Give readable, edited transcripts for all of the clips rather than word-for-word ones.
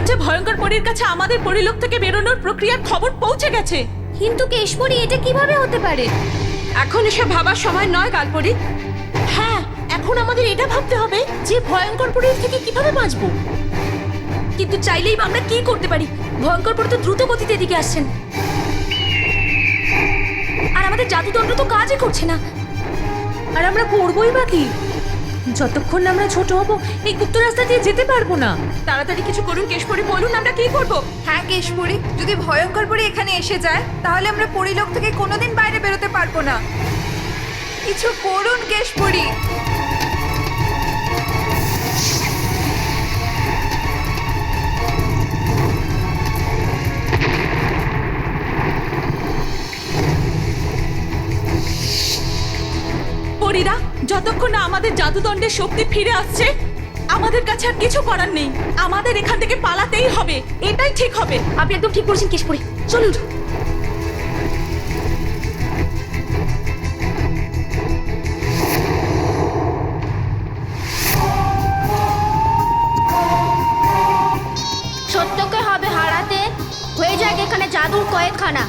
হচ্ছে ভয়ঙ্কর পরীর কাছে আমাদের পরিলোক থেকে বেরোনোর প্রক্রিয়ার খবর পৌঁছে গেছে। কিন্তু কেশপরি, এটা কিভাবে হতে পারে? এখন এসব ভাবার সময় নয় কালপরি। হ্যাঁ, এখন আমাদের এটা ভাবতে হবে যে ভয়ঙ্কর পরীর থেকে কিভাবে বাঁচবো। কিন্তু চাইলেই আমরা কি করতে পারি? ভয়ঙ্কর পরি তো দ্রুত গতিতে এদিকে আসছেন, আর আমাদের জাদুদণ্ড তো কাজই করছে না। আর আমরা করবোই বা কি? যতক্ষণ না আমরা ছোট হব এই গুপ্ত রাস্তা দিয়ে যেতে পারবো না। তাড়াতাড়ি কিছু করুন কেশপরি, বলুন আমরা কি করব। হ্যাঁ কেশপরি, যদি ভয়ঙ্কর পরি এখানে এসে যায় তাহলে আমরা পরিলোক থেকে কোনোদিন বাইরে বেরোতে পারবো না। কিছু করুন কেশপরি। পরীরা, যতক্ষণ না আমাদের জাদুদণ্ডের শক্তি ফিরে আসছে আমাদের কাছে আর কিছু করার নেই। আমাদের এখান থেকে পালাতেই হবে, এটাই ঠিক হবে। আপনি একদম ঠিক বলেছেন কেশপরি, চলুন। সত্যকে হবে হারাতে, হয়ে যাক এখানে জাদুর কয়েদখানা।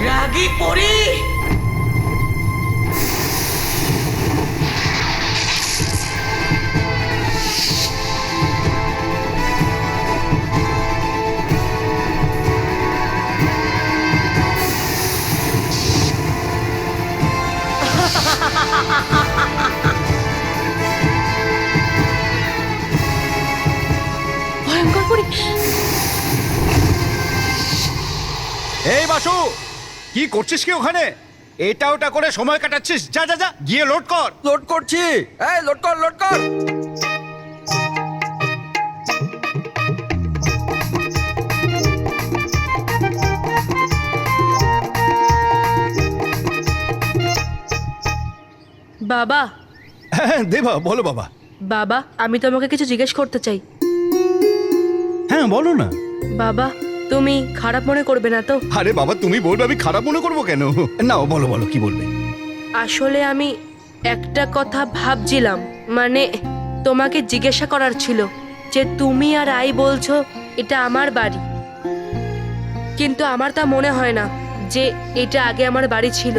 রাগী পরী, ভয়ঙ্কর পরী। এই বাসু, কি করছিস কি ওখানে? এটা ওটা করে সময় কাটাচ্ছিস? যা যা যা, গিয়ে লোড কর। লোড করছি। এই লোড কর, লোড কর। বাবা, হ্যাঁ দেবা, বলো বাবা। বাবা আমি তোমাকে কিছু জিজ্ঞেস করতে চাই। হ্যাঁ বলো না। বাবা, তুমি খারাপ মনে করবে না তো? আরে বাবা, তুমি বলবে, আমি খারাপ মনে করবো কেন? নাও বলো বলো, কি বলবে? আসলে আমি একটা কথা ভাবছিলাম, মানে তোমাকে জিজ্ঞাসা করার ছিল যে তুমি আর আই বলছো এটা আমার বাড়ি, কিন্তু আমার তা মনে হয় না যে এটা আগে আমার বাড়ি ছিল।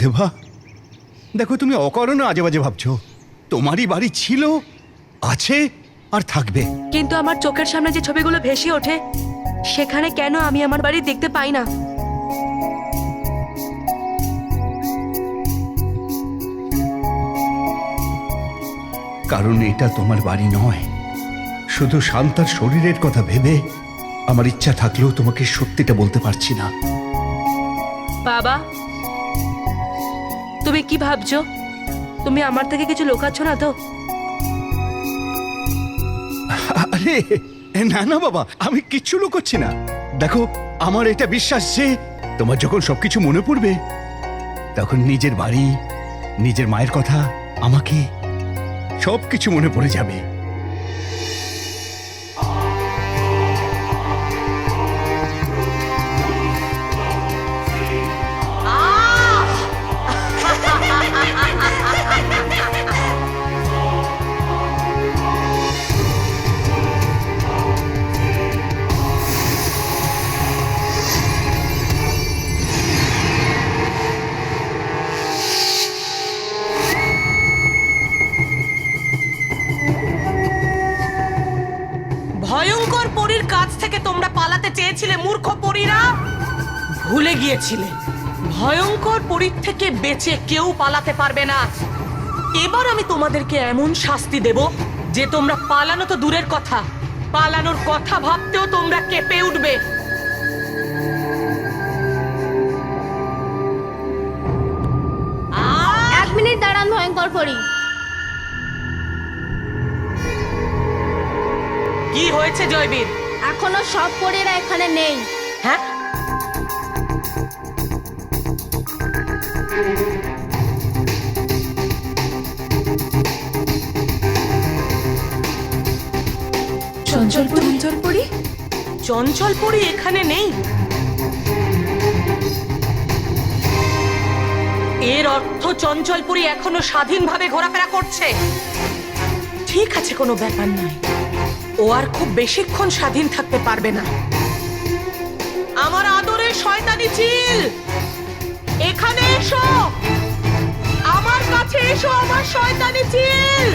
দেবা দেখো, তুমি অকারণে আজে বাজে ভাবছো। তোমারই বাড়ি ছিল, আছে আর থাকবে। কিন্তু আমার চোখের সামনে যে ছবিগুলো ভেসে ওঠে সেখানে কেন আমি আমার বাড়ি দেখতে পাই না? কারণ এটা তোমার বাড়ি নয়। শুধু শান্তার শরীরের কথা ভেবে আমার ইচ্ছা থাকলেও তোমাকে সত্যিটা বলতে পারছি না। বাবা, তুমি কি ভাবছো? তুমি আমার থেকে কিছু লুকাচ্ছ না তো? আরে না না বাবা, আমি কিচ্ছু লুকোচ্ছি না। দেখো, আমার এটা বিশ্বাস যে তোমার যখন সবকিছু মনে পড়বে তখন নিজের বাড়ি, নিজের মায়ের কথা, আমাকে সবকিছু মনে পড়ে যাবে। ভয়ঙ্কর পরীর কাছ থেকে তোমরা পালাতে চেয়েছিলে মূর্খ পরীরা, ভুলে গিয়েছিলে ভয়ঙ্কর পরীর থেকে বেঁচে কেউ পালাতে পারবে না। এবার আমি তোমাদেরকে এমন শাস্তি দেব যে তোমরা পালানো তো দূরের কথা, পালানোর কথা ভাবতেও তোমরা কেঁপে উঠবে। এক মিনিট দাঁড়ান ভয়ঙ্কর পরি। কি হয়েছে জয়বীর? এখনো সব পরীরা এখানে নেই। হ্যাঁ, চঞ্চল পরি চঞ্চল পরি এখানে নেই? এর অর্থ চঞ্চল পরি এখনো স্বাধীনভাবে ঘোরাফেরা করছে। ঠিক আছে, কোনো ব্যাপার নয়, ও আর খুব বেশিক্ষণ স্বাধীন থাকতে পারবে না। আমার আদরের শয়তানি চিল, এখানে এসো, আমার কাছে এসো, আমার শয়তানি চিল।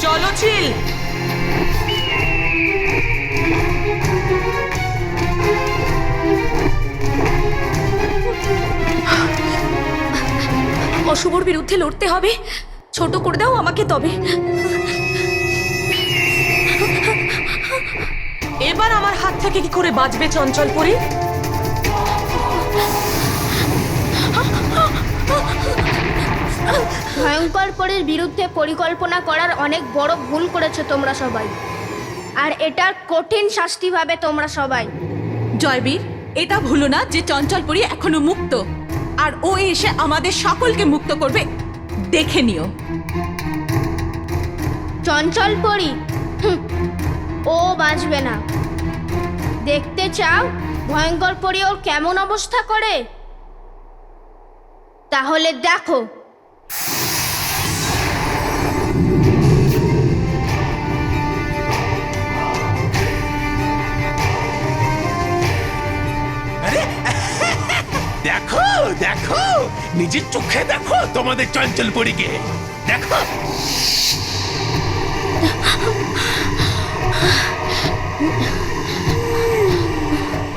চলো চিল। অশুভর বিরুদ্ধে লড়তে হবে, ছোট করে দাও আমাকে তবে। এবার আমার হাত থেকে কি করে বাঁচবে চঞ্চল পরি? ভয়ঙ্কর পরীর বিরুদ্ধে পরিকল্পনা করার অনেক বড় ভুল করেছো তোমরা সবাই, আর এটার কঠিন শাস্তি পাবে তোমরা সবাই। জয়বীর, এটা ভুলো না যে চঞ্চলপুরি এখনো মুক্ত, আর ও এসে আমাদের সকলকে মুক্ত করবে, দেখে নিও। চঞ্চল পরী, ও বাঁচবে না। দেখতে চাও ভয়ঙ্কর পরী ওর কেমন অবস্থা করে? তাহলে দেখো। দেখো দেখো, নিজের চোখে দেখো তোমাদের চঞ্চল পরীকে দেখো।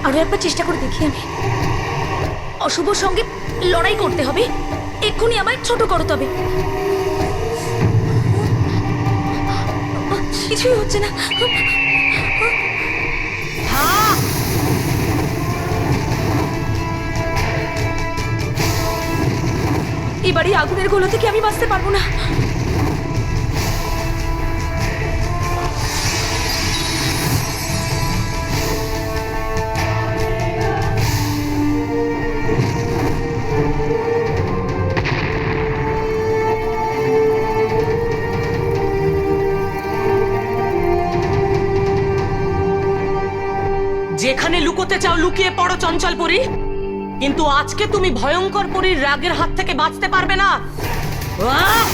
আরো একবার চেষ্টা করে দেখি আমি। অশুভর সঙ্গে লড়াই করতে হবে, এক্ষুনি আমায় ছোট করো তবে। কিছুই হচ্ছে না। এবারে আগুনের গোলা থেকে আমি বাঁচতে পারবো না। যেখানে লুকোতে চাও লুকিয়ে পড়ো চঞ্চল পরি, কিন্তু আজকে তুমি ভয়ঙ্কর পরীর রাগের হাত থেকে বাঁচতে পারবে না। আহ!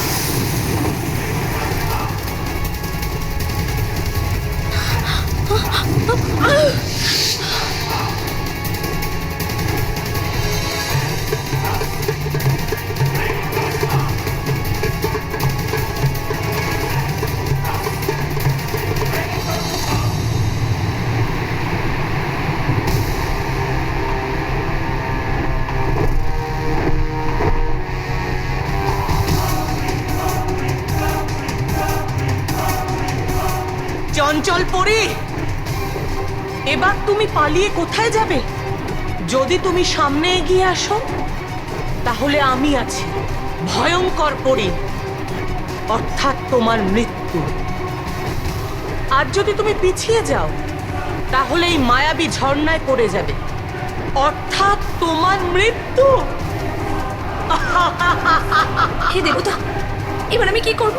চঞ্চল পরি, এবার তুমি পালিয়ে কোথায় যাবে? যদি তুমি সামনে এগিয়ে আসো তাহলে আমি আছি, ভয়ঙ্কর পরি, অর্থাৎ তোমার মৃত্যু। আর যদি তুমি পিছিয়ে যাও তাহলে এই মায়াবী ঝর্ণায় পড়ে যাবে, অর্থাৎ তোমার মৃত্যু। হে দেবতা, এবার আমি কি করব?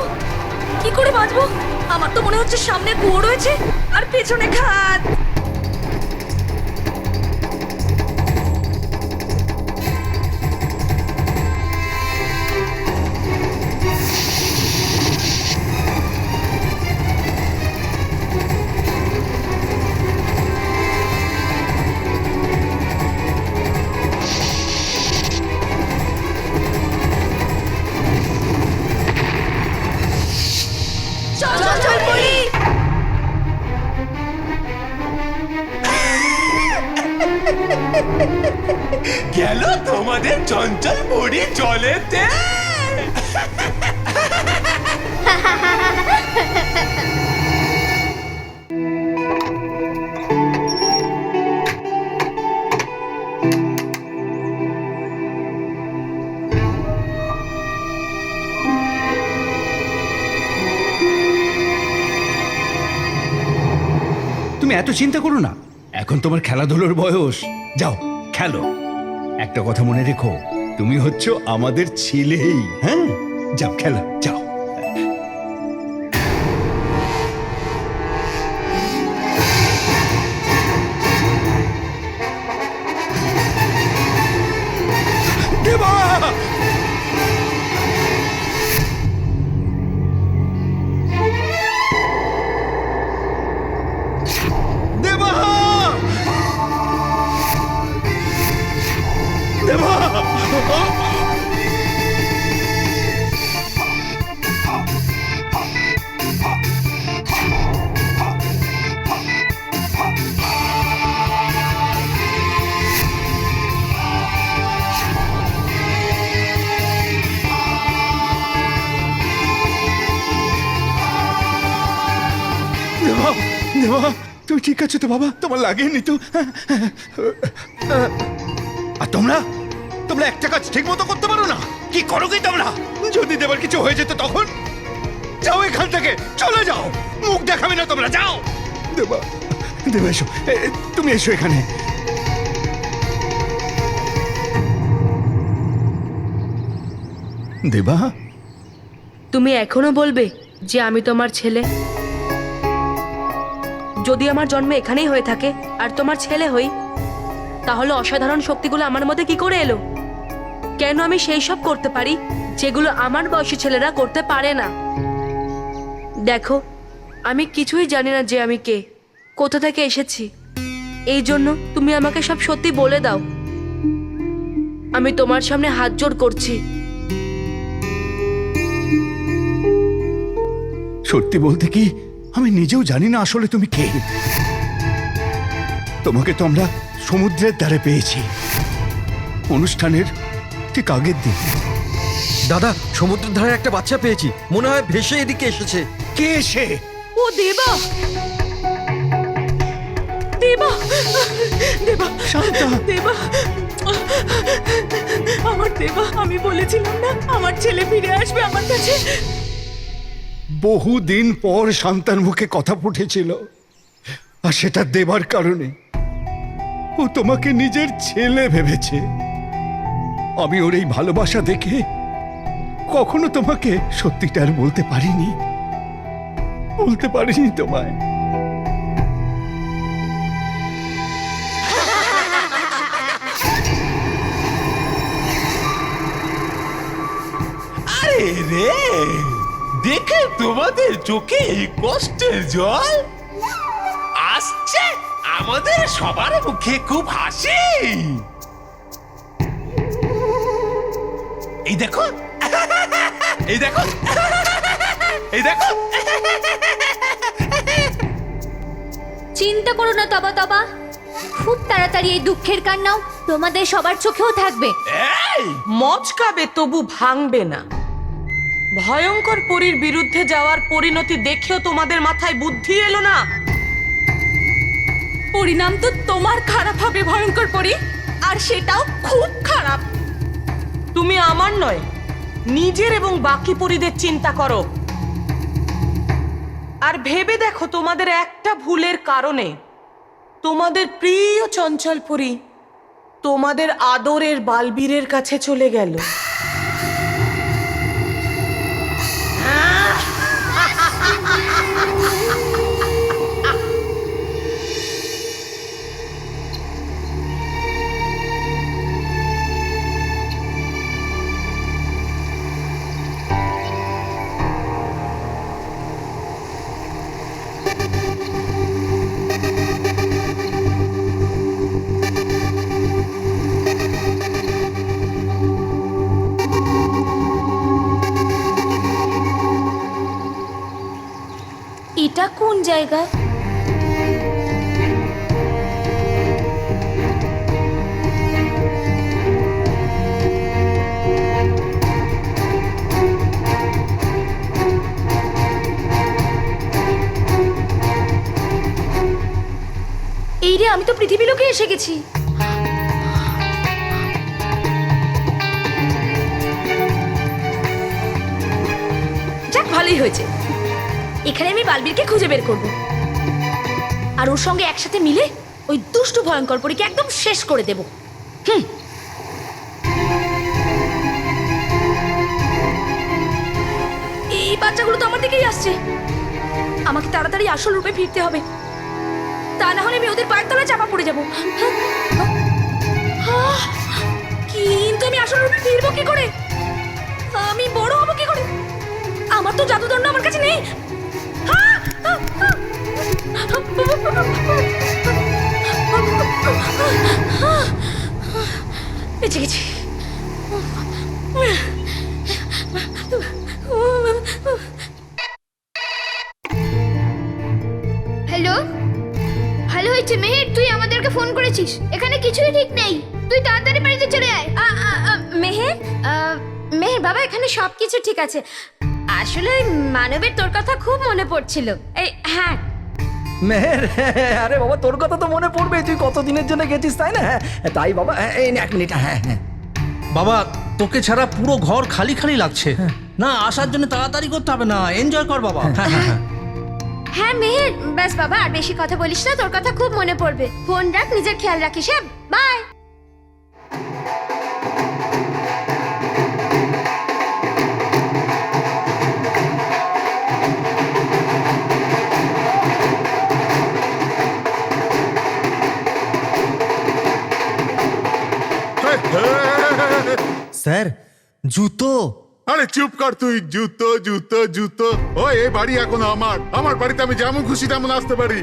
কি করে বাঁচবো? আমার তো মনে হচ্ছে সামনে কুয়ো রয়েছে আর পেছনে খাদ। গেল তোমাদের চঞ্চল পরি জলেতে। তুমি এত চিন্তা করো না, এখন তোমার খেলাধুলোর বয়স। যাও খেলো। একটা কথা মনে রেখো, তুমি হচ্ছ আমাদের ছেলেই। হ্যাঁ, যাও খেলো, যাও। দেবা! দেবা! দেবা! দেবা! দেবা! তুমি ঠিক আছো তো বাবা? তোমার লাগেনি তো? আর তোমরা তোমরা একটা কাজ ঠিক মতো করতে পারো না? কি করো কি তোমরা? যদি দেবার কিছু হয়ে যেত তখন? যাও এখান থেকে, চলে যাও, মুখ দেখাবে না তোমরা, যাও। দেবা, দেবা এসো, তুমি এসো এখানে। দেবা, তুমি এখনো বলবে যে আমি তোমার ছেলে? যদি আমার জন্ম এখানেই হয়ে থাকে আর তোমার ছেলে হই, তাহলে অসাধারণ শক্তিগুলো আমার মধ্যে কি করে এলো? কেন আমি সেই সব করতে পারি যেগুলো আমার বয়সী ছেলেরা করতে পারে না? দেখো, আমি কিছুই জানি না যে আমি কে, কোথা থেকে এসেছি। এই জন্য তুমি আমাকে সব সত্যি বলে দাও। আমি তোমার সামনে হাত জোড় করছি। সত্যি বলতে কি আমি নিজেও জানি না আসলে তুমি কে। তোমাকে তো আমরা সমুদ্রের ধারে পেয়েছি, অনুষ্ঠানের ঠিক আগের দিন। দাদা, সমুদ্রের ধারে একটা বাচ্চা পেয়েছি, মনে হয় ভেসে এদিকে এসেছে। কে সে? ও দেবা! দেবা! দেবা! শান্তা! দেবা! আমার দেবা, আমি বলেছিলাম না আমার ছেলে ফিরে আসবে আমার কাছে। বহুদিন পর শান্তার মুখে কথা ফুটেছিল, আর সেটা দেবার কারণে। ও তোমাকে নিজের ছেলে ভেবেছে। আমি ওর এই ভালোবাসা দেখে কখনো তোমাকে সত্যিটা আর বলতে পারিনি, তোমায়। আরে রে, দেখে তোমাদের চোখে এই কষ্টের জল আসছে, আমাদের সবার মুখে খুব হাসি। এই দেখো, এই দেখো, এই দেখো। চিন্তা করো না তবা তবা, খুব তাড়াতাড়ি এই দুঃখের কান্নাও তোমাদের সবার চোখেও থাকবে। এই মচকাবে তবু ভাঙবে না। ভয়ঙ্কর পরীর বিরুদ্ধে যাওয়ার পরিণতি দেখেও তোমাদের মাথায় বুদ্ধি এলো না? পরিণাম তো তোমার খারাপ হবে ভয়ঙ্কর পরী, আর সেটাও খুব খারাপ। তুমি আমার নয়, নিজের এবং বাকি পরীদের চিন্তা করো। আর ভেবে দেখো, তোমাদের একটা ভুলের কারণে তোমাদের প্রিয় চঞ্চল পরী তোমাদের আদরের বালবীরের কাছে চলে গেল। এটা কোন জায়গা? আমি তো পৃথিবী লোকে এসে গেছি। যাক, ভালোই হয়েছে। এখানে আমি বালবীরকে খুঁজে বের করব, আর ওর সঙ্গে একসাথে মিলে ওই দুষ্টু ভয়ঙ্কর পরীকে একদম শেষ করে দেব। এই বাচ্চাগুলো তো আমার দিকেই আসছে। আমাকে তাড়াতাড়ি আসল রূপে ফিরতে হবে, তা না হলে আমি ওদের পায়ের তলায় চাপা পড়ে যাবো। কিন্তু আমি আসল রূপে ফিরবো কি করে? আমি বড় হবো কি করে? আমার তো জাদুদণ্ড আমার কাছে নেই। বেঁচে গেছি। হ্যালো, ভালো হয়েছে মেহের, তুই আমাদেরকে ফোন করেছিস। এখানে কিছুই ঠিক নেই, তুই তাড়াতাড়ি বাড়িতে চলে আয়। মেহের, মেহের বাবা, এখানে সবকিছু ঠিক আছে। আসলে মানবের তোর কথা খুব মনে পড়ছিল। এই হ্যাঁ, মেহের, আরে বাবা তোর কথা তো মনে পড়বে, তুই কতদিনের জন্য গেছিস তাই না? তাই বাবা, এই নে, 1 মিনিট। হ্যাঁ হ্যাঁ বাবা, তোকে ছাড়া পুরো ঘর খালি খালি লাগছে। না, আসার জন্য তাড়াতাড়ি করতে হবে না, এনজয় কর বাবা। হ্যাঁ মেহের, ব্যাস বাবা আর বেশি কথা বলিস না, তোর কথা খুব মনে পড়বে। ফোন রাখ, নিজের খেয়াল রাখিস। হ্যাঁ, বাই। স্যার, জুতো। আরে চুপ কর তুই। জুতো জুতো জুতো, ও এই বাড়ি এখন আমার বাড়িতে আমি যেমন খুশি তেমন আসতে পারি।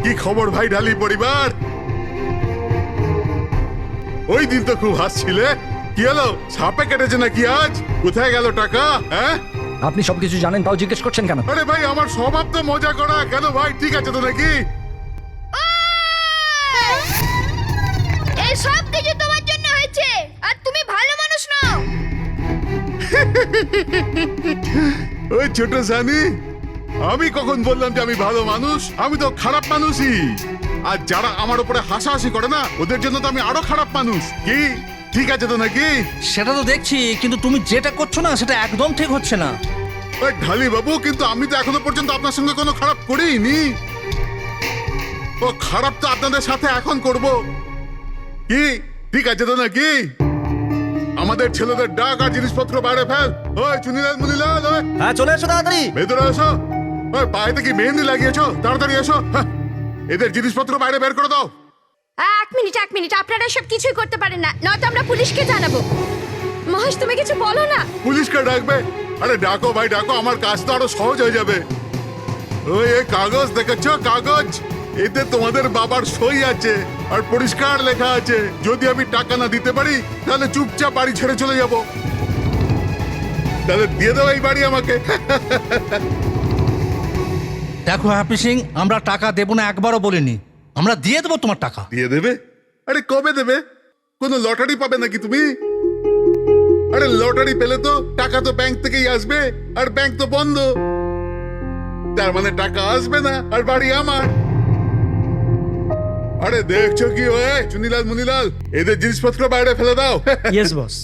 কি খবর ভাই ঢালি পরিবার? ওই দিন তো খুব হাসছিলে, কি হলো? সাপে কেটেছে নাকি আজ? কোথায় গেল টাকা? হ্যাঁ, আপনি সবকিছু জানেন তাও জিজ্ঞেস করছেন কেন? আরে ভাই আমার স্বভাব তো মজা করা। কেন ভাই, ঠিক আছে তো নাকি? এই সব কিছু তোমার জন্য হয়েছে, আর তুমি ভালো মানুষ নও। ওই ছোট জানি, আমি কখন বললাম যে আমি ভালো মানুষ? আমি তো খারাপ মানুষই। আর যারা আমার উপরে হাসাহাসি করে না, ওদের জন্য তো আমি আরো খারাপ মানুষ। কি ঠিক আছে তো নাকি? সেটা তো দেখছি, কিন্তু তুমি যেটা করছো না সেটা একদম ঠিক হচ্ছে না। ওই ঢালি বাবু, কিন্তু আমি তো এখনো পর্যন্ত আপনার সঙ্গে কোনো খারাপ করিনি। ও খারাপ তো আপনাদের সাথে এখন করব। কি ঠিক আছে তো নাকি? আমাদের ছেলেদের ডাক আর জিনিসপত্র বাইরে ফেল। ওই চুনিলাল মুনিলাল, ওই হ্যাঁ চলে এসো তাড়াতাড়ি। ভেতরে এসো। ওই পায়েতে কি মেহেন্দি লাগিয়েছো? তাড়াতাড়ি এসো। হ্যাঁ, এদের জিনিসপত্র বাইরে বের করে দাও। 1 মিনিট, আপনারা সব কিছুই করতে পারেন না, নয়তো আমরা পুলিশকে জানাবো। মহেশ, তুমি কিছু বলো না। পুলিশকে ডাকবে? আরে ডাকো ভাই ডাকো, আমার কাজ তো আরো সহজ হয়ে যাবে। ওই এই কাগজ দেখেছ? কাগজ, এতে তোমাদের বাবার সই আছে আর পরিষ্কার লেখা আছে, যদি আমি টাকা না দিতে পারি তাহলে চুপচাপ বাড়ি ছেড়ে চলে যাব। তাহলে দিয়ে দাও এই বাড়ি আমাকে। দেখো হ্যাপি সিং, আমরা টাকা দেবো না একবারও বলিনি, আমরা দিয়ে দেবো তোমার টাকা। দিয়ে দেবে? আরে কবে দেবে? কোনো লটারি পাবে নাকি তুমি? আরে লটারি পেলে তো টাকা তো ব্যাংক থেকেই আসবে, আর ব্যাংক তো বন্ধ। তার মানে টাকা আসবে না আর বাড়ি আমার। আরে দেখছো কি, ওই চুনিলাল মুনিলাল, এদের জিনিসপত্র বাইরে ফেলে দাও। Yes boss.